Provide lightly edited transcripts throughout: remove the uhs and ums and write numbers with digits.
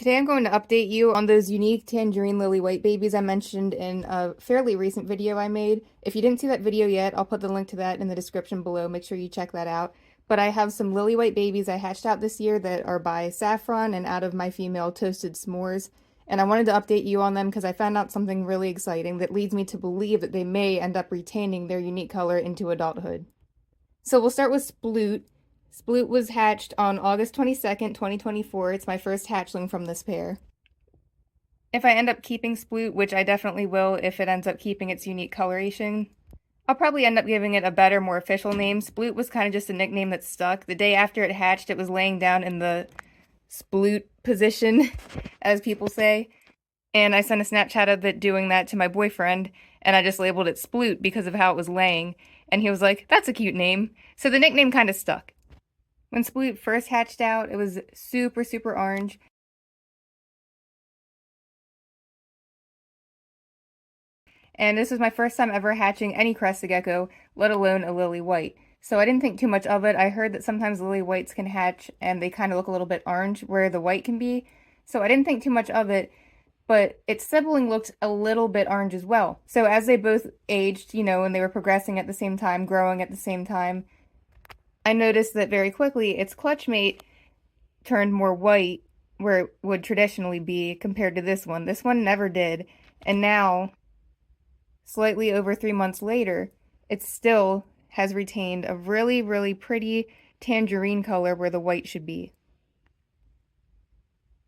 Today I'm going to update you on those unique Tangerine Lilly White babies I mentioned in a fairly recent video I made. If you didn't see that video yet, I'll put the link to that in the description below. Make sure you check that out. But I have some Lily White babies I hatched out this year that are by Saffron and out of my female Toasted S'mores. And I wanted to update you on them because I found out something really exciting that leads me to believe that they may end up retaining their unique color into adulthood. So we'll start with Sploot. Sploot was hatched on August 22nd, 2024. It's my first hatchling from this pair. If I end up keeping Sploot, which I definitely will if it ends up keeping its unique coloration, I'll probably end up giving it a better, more official name. Sploot was kind of just a nickname that stuck. The day after it hatched, it was laying down in the Sploot position, as people say. And I sent a Snapchat of it doing that to my boyfriend, and I just labeled it Sploot because of how it was laying. And he was like, "That's a cute name." So the nickname kind of stuck. When Sploot first hatched out, it was super, super orange. And this was my first time ever hatching any Crested Gecko, let alone a Lily White. So I didn't think too much of it. I heard that sometimes Lily Whites can hatch and they kind of look a little bit orange where the white can be. So I didn't think too much of it, but its sibling looked a little bit orange as well. So as they both aged, and they were progressing at the same time, growing at the same time, I noticed that very quickly its clutchmate turned more white where it would traditionally be compared to this one. This one never did. And now, slightly over 3 months later, it still has retained a really, really pretty tangerine color where the white should be.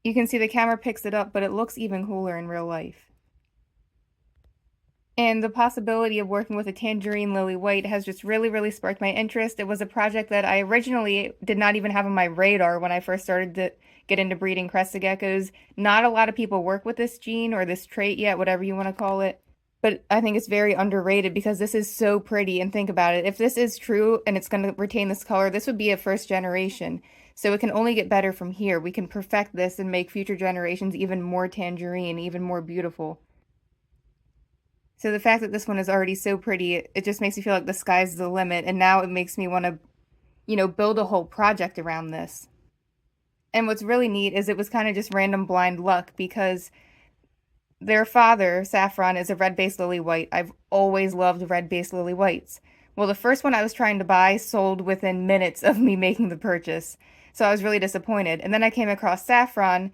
You can see the camera picks it up, but it looks even cooler in real life. And the possibility of working with a Tangerine Lilly White has just really, really sparked my interest. It was a project that I originally did not even have on my radar when I first started to get into breeding Crested Geckos. Not a lot of people work with this gene or this trait yet, whatever you want to call it. But I think it's very underrated because this is so pretty. And think about it, if this is true and it's going to retain this color, this would be a first generation. So it can only get better from here. We can perfect this and make future generations even more tangerine, even more beautiful. So the fact that this one is already so pretty, it just makes me feel like the sky's the limit. And now it makes me want to, build a whole project around this. And what's really neat is it was kind of just random blind luck because their father, Saffron, is a red-based lily white. I've always loved red-based lily whites. Well, the first one I was trying to buy sold within minutes of me making the purchase. So I was really disappointed. And then I came across Saffron,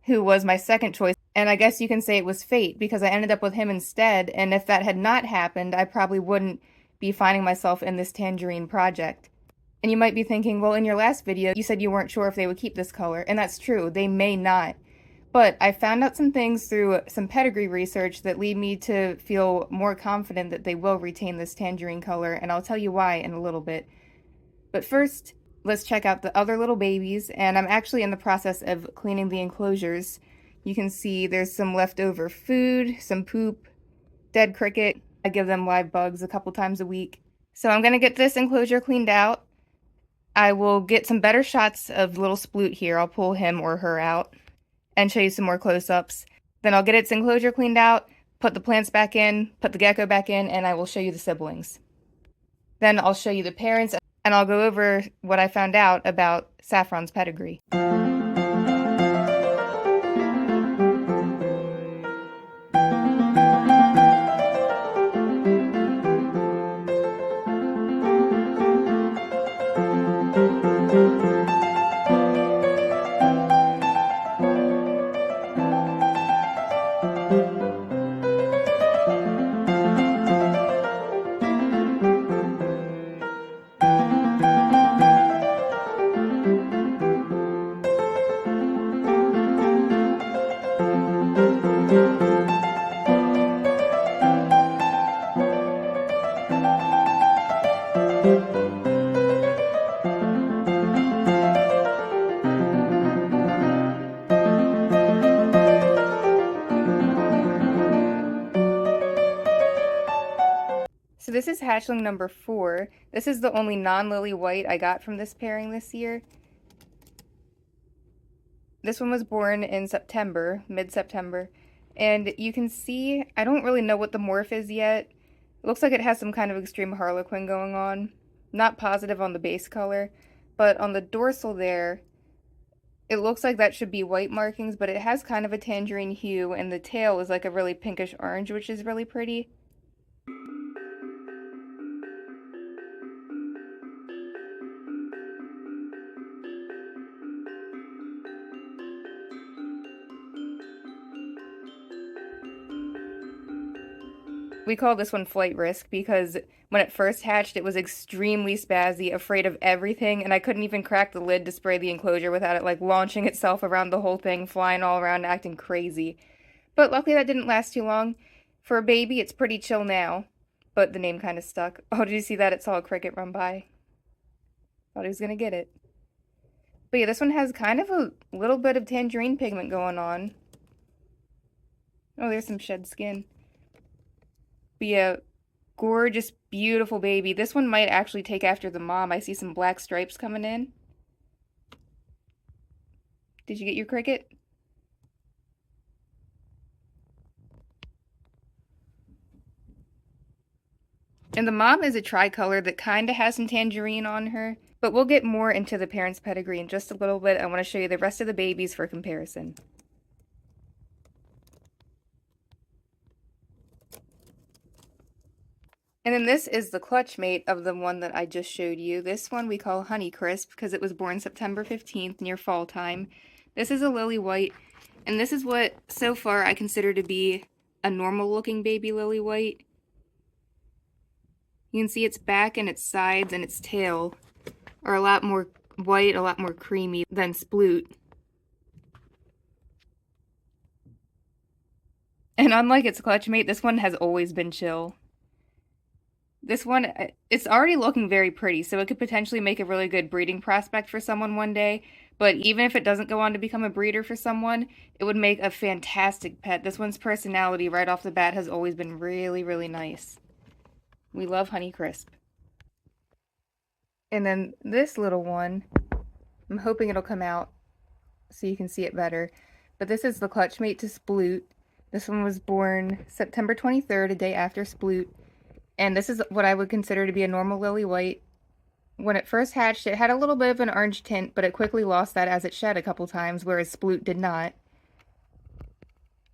who was my second choice. And I guess you can say it was fate because I ended up with him instead. And if that had not happened, I probably wouldn't be finding myself in this tangerine project. And you might be thinking, well, in your last video, you said you weren't sure if they would keep this color. And that's true. They may not. But I found out some things through some pedigree research that lead me to feel more confident that they will retain this tangerine color. And I'll tell you why in a little bit. But first, let's check out the other little babies. And I'm actually in the process of cleaning the enclosures. You can see there's some leftover food, some poop, dead cricket. I give them live bugs a couple times a week. So I'm going to get this enclosure cleaned out. I will get some better shots of little Sploot here. I'll pull him or her out and show you some more close-ups. Then I'll get its enclosure cleaned out, put the plants back in, put the gecko back in, and I will show you the siblings. Then I'll show you the parents, and I'll go over what I found out about Saffron's pedigree. So this is hatchling number 4. This is the only non-lily white I got from this pairing this year. This one was born in September, mid-September, and you can see, I don't really know what the morph is yet. It looks like it has some kind of extreme harlequin going on. Not positive on the base color, but on the dorsal there, It looks like that should be white markings, but it has kind of a tangerine hue, and the tail is like a really pinkish orange, which is really pretty. We call this one Flight Risk because when it first hatched, it was extremely spazzy, afraid of everything, and I couldn't even crack the lid to spray the enclosure without it like launching itself around the whole thing, flying all around, acting crazy. But luckily that didn't last too long. For a baby, it's pretty chill now, but the name kind of stuck. Oh, did you see that? It saw a cricket run by. Thought he was gonna get it. But yeah, this one has kind of a little bit of tangerine pigment going on. Oh, there's some shed skin. But yeah, gorgeous, beautiful baby. This one might actually take after the mom. I see some black stripes coming in. Did you get your cricket? And the mom is a tricolor that kind of has some tangerine on her. But we'll get more into the parents' pedigree in just a little bit. I want to show you the rest of the babies for comparison. And then this is the clutch mate of the one that I just showed you. This one we call Honey Crisp because it was born September 15th near fall time. This is a lily white, and this is what so far I consider to be a normal looking baby lily white. You can see its back and its sides and its tail are a lot more white, a lot more creamy than Sploot. And unlike its clutch mate, this one has always been chill. This one, it's already looking very pretty, so it could potentially make a really good breeding prospect for someone one day. But even if it doesn't go on to become a breeder for someone, it would make a fantastic pet. This one's personality right off the bat has always been really, really nice. We love Honeycrisp. And then this little one, I'm hoping it'll come out so you can see it better. But this is the clutch mate to Sploot. This one was born September 23rd, a day after Sploot. And this is what I would consider to be a normal lily white. When it first hatched, it had a little bit of an orange tint, but it quickly lost that as it shed a couple times, whereas Sploot did not.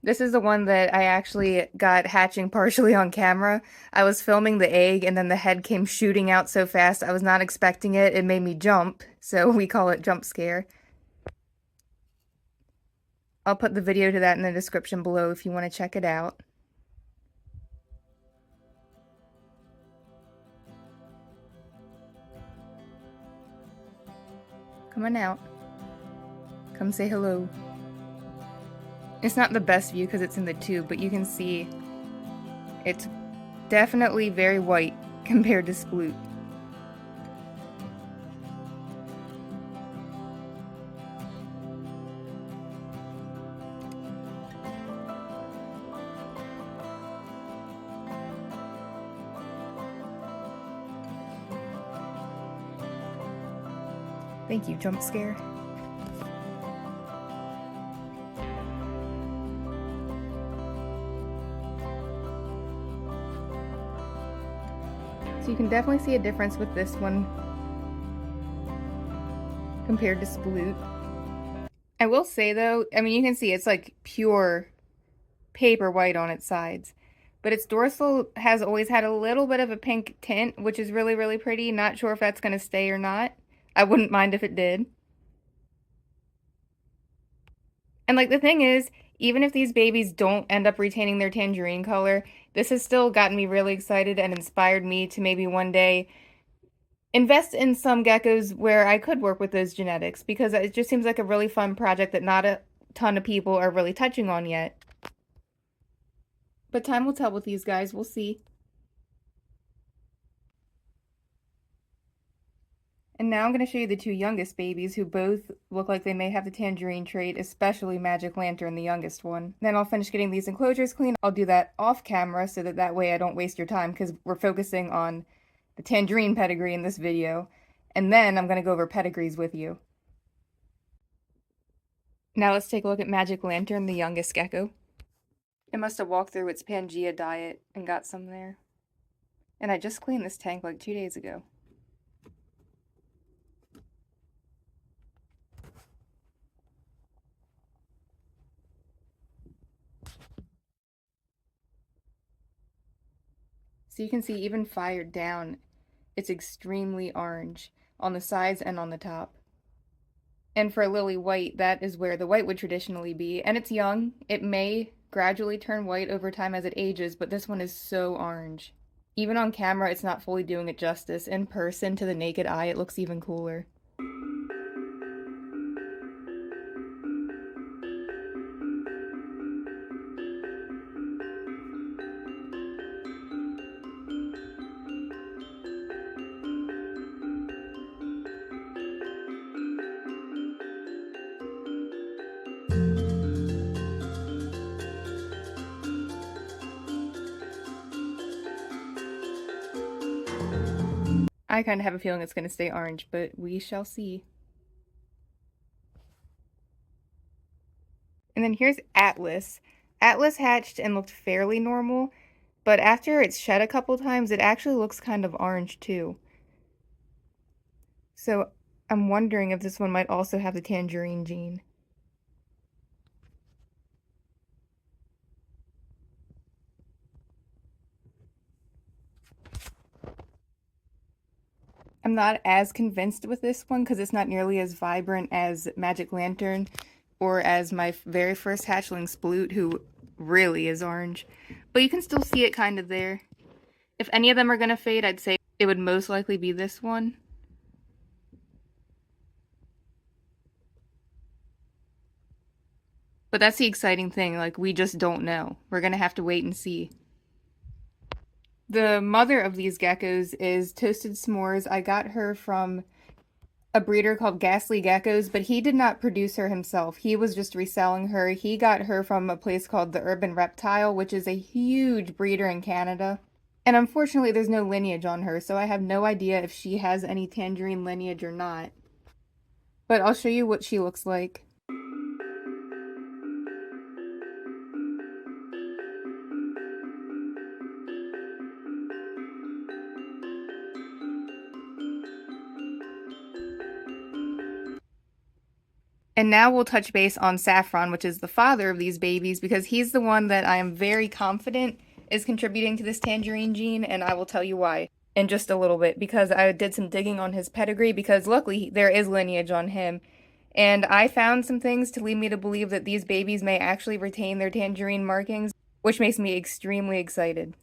This is the one that I actually got hatching partially on camera. I was filming the egg, and then the head came shooting out so fast I was not expecting it. It made me jump, so we call it jump scare. I'll put the video to that in the description below if you want to check it out. Come on out. Come say hello. It's not the best view because it's in the tube, but you can see it's definitely very white compared to Sploot. Thank you, jump scare. So you can definitely see a difference with this one compared to Sploot. I will say though, I mean you can see it's like pure paper white on its sides. But its dorsal has always had a little bit of a pink tint, which is really, really pretty. Not sure if that's going to stay or not. I wouldn't mind if it did. And like the thing is, even if these babies don't end up retaining their tangerine color, this has still gotten me really excited and inspired me to maybe one day invest in some geckos where I could work with those genetics because it just seems like a really fun project that not a ton of people are really touching on yet. But time will tell with these guys, we'll see. And now I'm going to show you the two youngest babies who both look like they may have the tangerine trait, especially Magic Lantern, the youngest one. Then I'll finish getting these enclosures clean. I'll do that off camera so that way I don't waste your time because we're focusing on the tangerine pedigree in this video. And then I'm going to go over pedigrees with you. Now let's take a look at Magic Lantern, the youngest gecko. It must have walked through its Pangea diet and got some there. And I just cleaned this tank like 2 days ago. So you can see even fired down, it's extremely orange on the sides and on the top. And for a lily white, that is where the white would traditionally be. And it's young. It may gradually turn white over time as it ages, but this one is so orange. Even on camera, it's not fully doing it justice. In person, to the naked eye, it looks even cooler. I kind of have a feeling it's going to stay orange, but we shall see. And then here's Atlas. Atlas hatched and looked fairly normal, but after it's shed a couple times, it actually looks kind of orange too. So I'm wondering if this one might also have the tangerine gene. I'm not as convinced with this one because it's not nearly as vibrant as Magic Lantern or as my very first hatchling Sploot, who really is orange. But you can still see it kind of there. If any of them are going to fade, I'd say it would most likely be this one. But that's the exciting thing, like, we just don't know. We're going to have to wait and see. The mother of these geckos is Toasted S'mores. I got her from a breeder called Crested Geckos, but he did not produce her himself. He was just reselling her. He got her from a place called the Urban Reptile, which is a huge breeder in Canada. And unfortunately, there's no lineage on her, so I have no idea if she has any tangerine lineage or not. But I'll show you what she looks like. And now we'll touch base on Saffron, which is the father of these babies, because he's the one that I am very confident is contributing to this tangerine gene, and I will tell you why in just a little bit, because I did some digging on his pedigree, because luckily there is lineage on him. And I found some things to lead me to believe that these babies may actually retain their tangerine markings, which makes me extremely excited.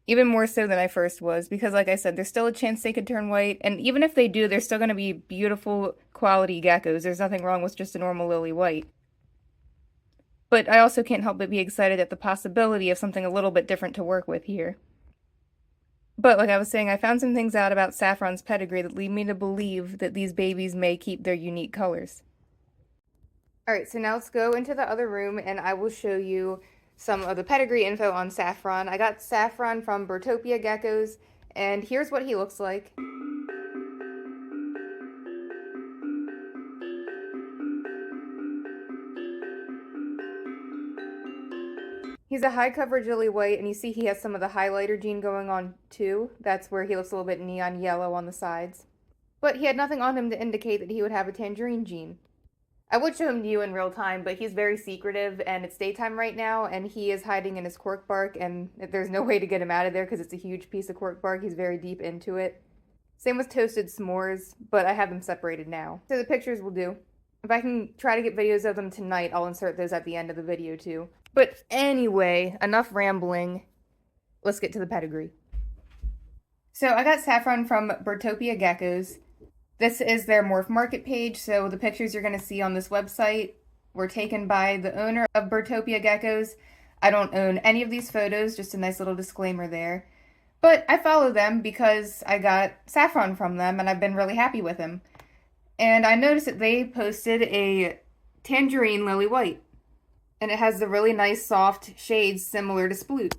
Even more so than I first was, because like I said, there's still a chance they could turn white, and even if they do, they're still going to be beautiful quality geckos. There's nothing wrong with just a normal lily white. But I also can't help but be excited at the possibility of something a little bit different to work with here. But like I was saying, I found some things out about Saffron's pedigree that lead me to believe that these babies may keep their unique colors. Alright, so now let's go into the other room and I will show you some of the pedigree info on Saffron. I got Saffron from Bertopia Geckos, and here's what he looks like. He's a high coverage lily white, and you see he has some of the highlighter gene going on too. That's where he looks a little bit neon yellow on the sides. But he had nothing on him to indicate that he would have a tangerine gene. I would show him to you in real time, but he's very secretive, and it's daytime right now, and he is hiding in his cork bark, and there's no way to get him out of there because it's a huge piece of cork bark. He's very deep into it. Same with Toasted S'mores, but I have them separated now. So the pictures will do. If I can try to get videos of them tonight, I'll insert those at the end of the video too. But anyway, enough rambling. Let's get to the pedigree. So I got Saffron from Bertopia Geckos. This is their Morph Market page, so the pictures you're going to see on this website were taken by the owner of Bertopia Geckos. I don't own any of these photos, just a nice little disclaimer there. But I follow them because I got Saffron from them, and I've been really happy with him. And I noticed that they posted a Tangerine Lilly White, and it has the really nice soft shades similar to Sploot.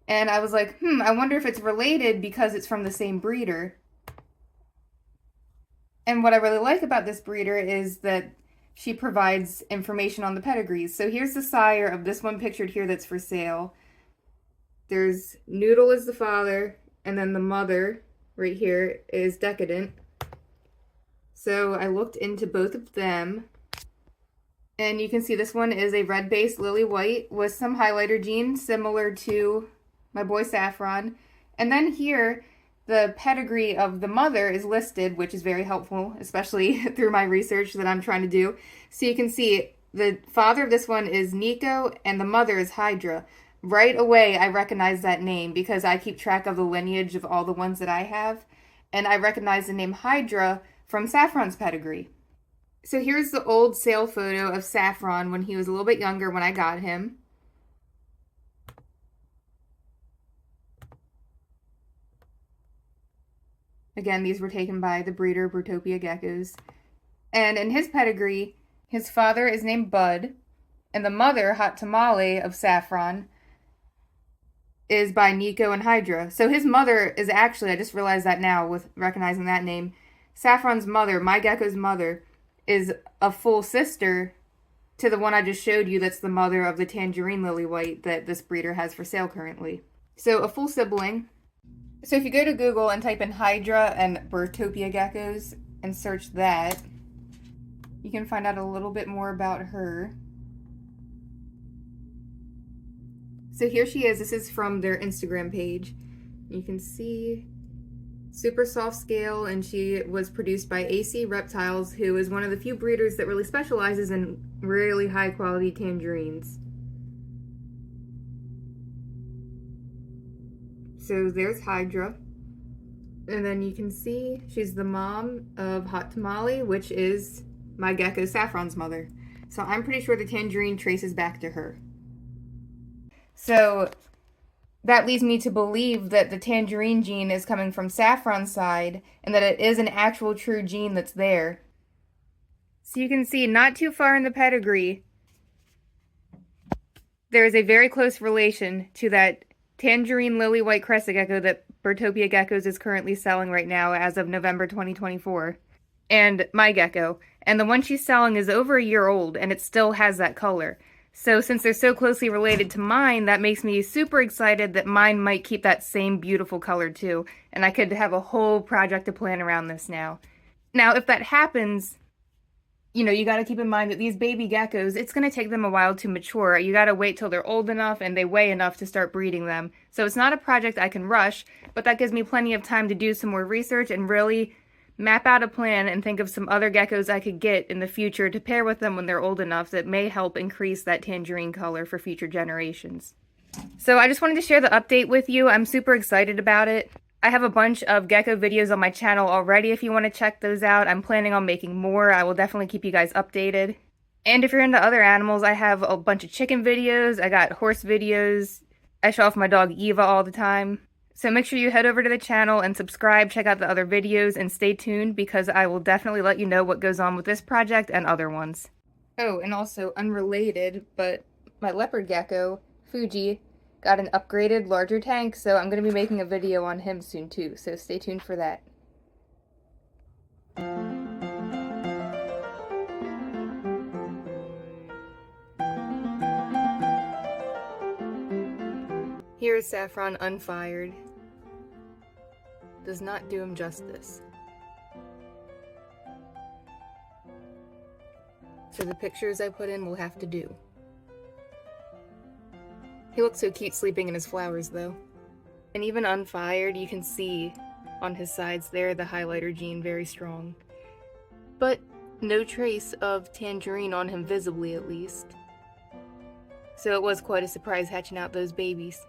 And I was like, I wonder if it's related because it's from the same breeder. And what I really like about this breeder is that she provides information on the pedigrees. So here's the sire of this one pictured here that's for sale. There's Noodle is the father, and then the mother right here is Decadent. So I looked into both of them, and you can see this one is a red-based lily white with some highlighter gene similar to my boy Saffron. And then here, the pedigree of the mother is listed, which is very helpful, especially through my research that I'm trying to do. So you can see the father of this one is Nico and the mother is Hydra. Right away, I recognize that name because I keep track of the lineage of all the ones that I have. And I recognize the name Hydra from Saffron's pedigree. So here's the old sale photo of Saffron when he was a little bit younger when I got him. Again, these were taken by the breeder Crested Geckos. And in his pedigree, his father is named Bud, and the mother, Hot Tamale of Saffron, is by Nico and Hydra. So his mother is actually, I just realized that now with recognizing that name, Saffron's mother, my gecko's mother, is a full sister to the one I just showed you that's the mother of the Tangerine Lilly White that this breeder has for sale currently. So a full sibling. So if you go to Google and type in Hydra and Crested Geckos and search that, you can find out a little bit more about her. So here she is. This is from their Instagram page. You can see super soft scale, and she was produced by AC Reptiles, who is one of the few breeders that really specializes in really high quality tangerines. So there's Hydra. And then you can see she's the mom of Hot Tamale, which is my gecko Saffron's mother. So I'm pretty sure the tangerine traces back to her. So that leads me to believe that the tangerine gene is coming from Saffron's side and that it is an actual true gene that's there. So you can see not too far in the pedigree, there is a very close relation to that Tangerine Lilly White Crested Gecko that Crested Geckos is currently selling right now as of November 2024. And my gecko. And the one she's selling is over a year old and it still has that color. So since they're so closely related to mine, that makes me super excited that mine might keep that same beautiful color too. And I could have a whole project to plan around this now. Now, if that happens, you know, you got to keep in mind that these baby geckos, it's going to take them a while to mature. You got to wait till they're old enough and they weigh enough to start breeding them. So it's not a project I can rush, but that gives me plenty of time to do some more research and really map out a plan and think of some other geckos I could get in the future to pair with them when they're old enough that may help increase that tangerine color for future generations. So I just wanted to share the update with you. I'm super excited about it. I have a bunch of gecko videos on my channel already if you want to check those out. I'm planning on making more. I will definitely keep you guys updated. And if you're into other animals, I have a bunch of chicken videos. I got horse videos. I show off my dog Eva all the time. So make sure you head over to the channel and subscribe, check out the other videos, and stay tuned because I will definitely let you know what goes on with this project and other ones. Oh, and also unrelated, but my leopard gecko, Fuji, got an upgraded, larger tank, so I'm going to be making a video on him soon too, so stay tuned for that. Here is Saffron unfired. Does not do him justice. So the pictures I put in will have to do. He looks so cute sleeping in his flowers, though. And even unfired, you can see on his sides there the highlighter gene very strong. But no trace of tangerine on him visibly, at least. So it was quite a surprise hatching out those babies.